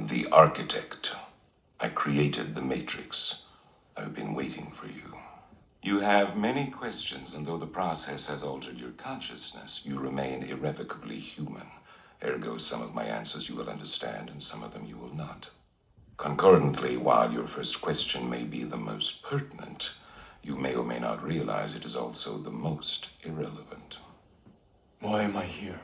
am the architect. I created the Matrix. I've been waiting for you. You have many questions, and though the process has altered your consciousness, you remain irrevocably human. Ergo, some of my answers you will understand, and some of them you will not. Concordantly, while your first question may be the most pertinent, you may or may not realize it is also the most irrelevant. Why am I here?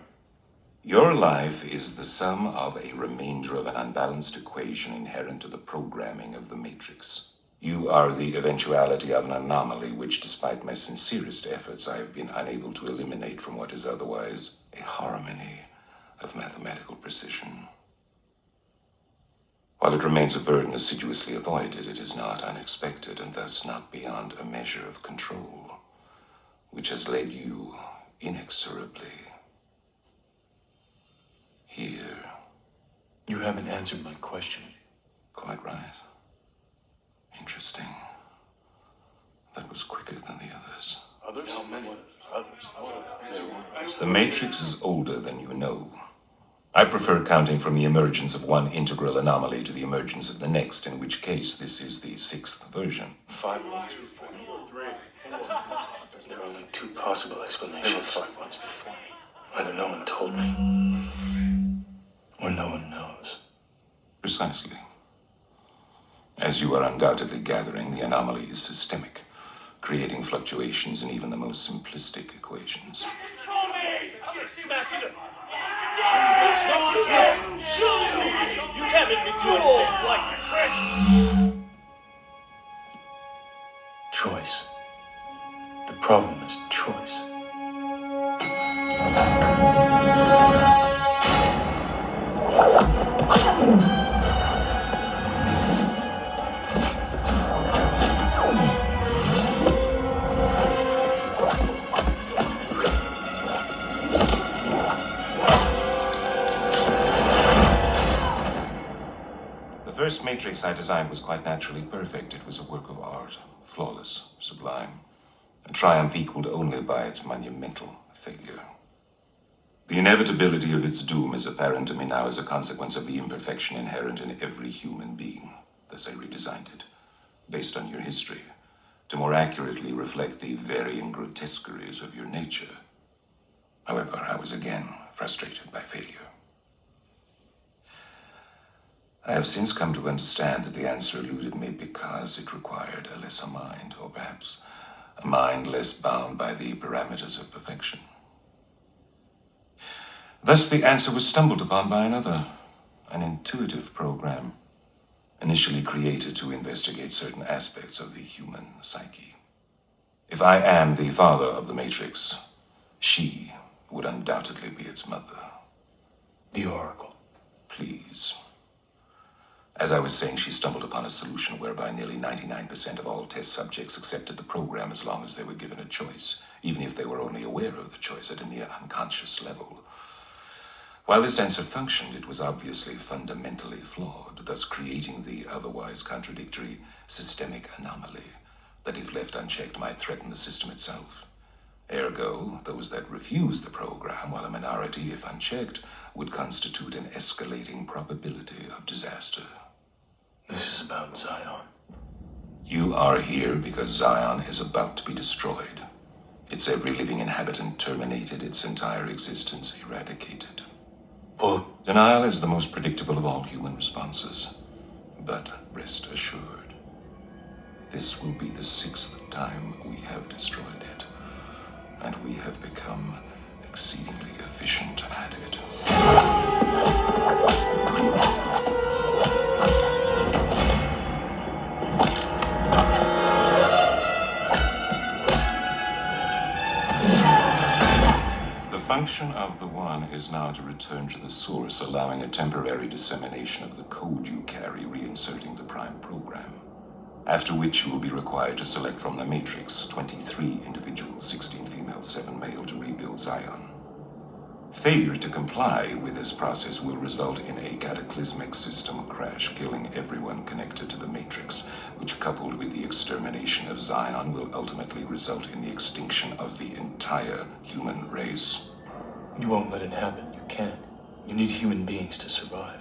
Your life is the sum of a remainder of an unbalanced equation inherent to the programming of the Matrix. You are the eventuality of an anomaly which, despite my sincerest efforts, I have been unable to eliminate from what is otherwise a harmony of mathematical precision. While it remains a burden assiduously avoided, it is not unexpected and thus not beyond a measure of control, which has led you inexorably here. You haven't answered my question. Quite right. Interesting. That was quicker than the others. Others? How many? Others. The Matrix is older than you know. I prefer counting from the emergence of one integral anomaly to the emergence of the next, in which case this is the sixth version. 5 months before me. There are only 2 possible explanations. There were 5 months before me. Either no one told me, or no one knows. Precisely. As you are undoubtedly gathering, the anomaly is systemic, creating fluctuations in even the most simplistic equations. Control me! Smash it! You can't make me do anything like that. Choice. The problem is choice. The first Matrix I designed was quite naturally perfect. It was a work of art, flawless, sublime, a triumph equaled only by its monumental failure. The inevitability of its doom is apparent to me now as a consequence of the imperfection inherent in every human being. Thus I redesigned it, based on your history, to more accurately reflect the varying grotesqueries of your nature. However, I was again frustrated by failure. I have since come to understand that the answer eluded me because it required a lesser mind, or perhaps a mind less bound by the parameters of perfection. Thus, the answer was stumbled upon by another, an intuitive program, initially created to investigate certain aspects of the human psyche. If I am the father of the Matrix, she would undoubtedly be its mother. The Oracle. Please. As I was saying, she stumbled upon a solution whereby nearly 99% of all test subjects accepted the program as long as they were given a choice, even if they were only aware of the choice at a near unconscious level. While this answer functioned, it was obviously fundamentally flawed, thus creating the otherwise contradictory systemic anomaly that, if left unchecked, might threaten the system itself. Ergo, those that refuse the program, while a minority, if unchecked, would constitute an escalating probability of disaster. This is about Zion. You are here because Zion is about to be destroyed. Its every living inhabitant terminated, its entire existence eradicated. Well, denial is the most predictable of all human responses. But rest assured, this will be the 6th time we have destroyed it, and we have become exceedingly efficient at it. The function of the One is now to return to the source, allowing a temporary dissemination of the code you carry, reinserting the Prime program. After which you will be required to select from the Matrix 23 individuals, 16 female, 7 male, to rebuild Zion. Failure to comply with this process will result in a cataclysmic system crash, killing everyone connected to the Matrix, which, coupled with the extermination of Zion, will ultimately result in the extinction of the entire human race. You won't let it happen. You can't. You need human beings to survive.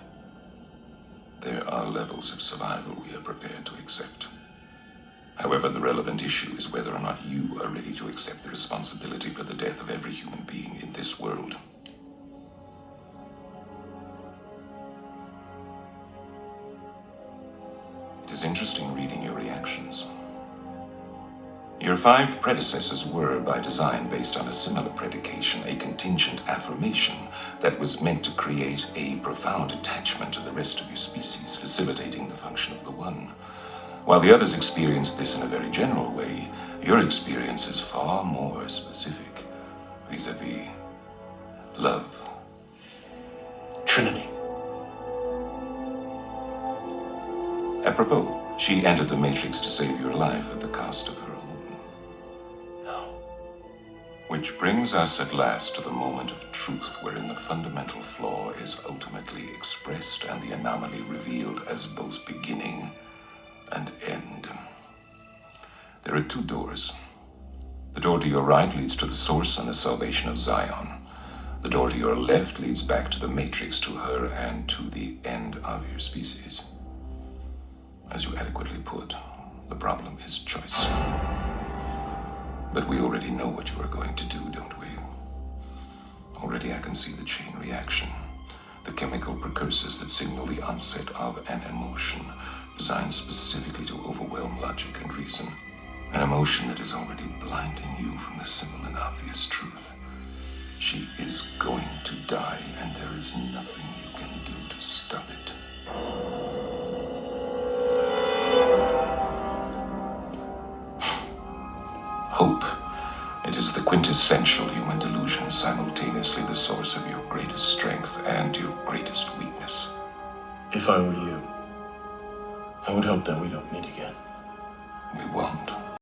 There are levels of survival we are prepared to accept. However, the relevant issue is whether or not you are ready to accept the responsibility for the death of every human being in this world. It is interesting reading your reactions. Your 5 predecessors were, by design, based on a similar predication, a contingent affirmation that was meant to create a profound attachment to the rest of your species, facilitating the function of the One. While the others experienced this in a very general way, your experience is far more specific, vis-a-vis love. Trinity. Apropos, she entered the Matrix to save your life at the cost of her own. No. Which brings us at last to the moment of truth, wherein the fundamental flaw is ultimately expressed and the anomaly revealed as both beginning and end. There are 2 doors. The door to your right leads to the source and the salvation of Zion. The door to your left leads back to the Matrix, to her, and to the end of your species. As you adequately put, the problem is choice. But we already know what you are going to do, don't we? Already I can see the chain reaction, the chemical precursors that signal the onset of an emotion designed specifically to overwhelm logic and reason. An emotion that is already blinding you from the simple and obvious truth. She is going to die, and there is nothing you can do to stop it. Hope. It is the quintessential human delusion, simultaneously the source of your greatest strength and your greatest weakness. If I were you, I would hope that we don't meet again. We won't.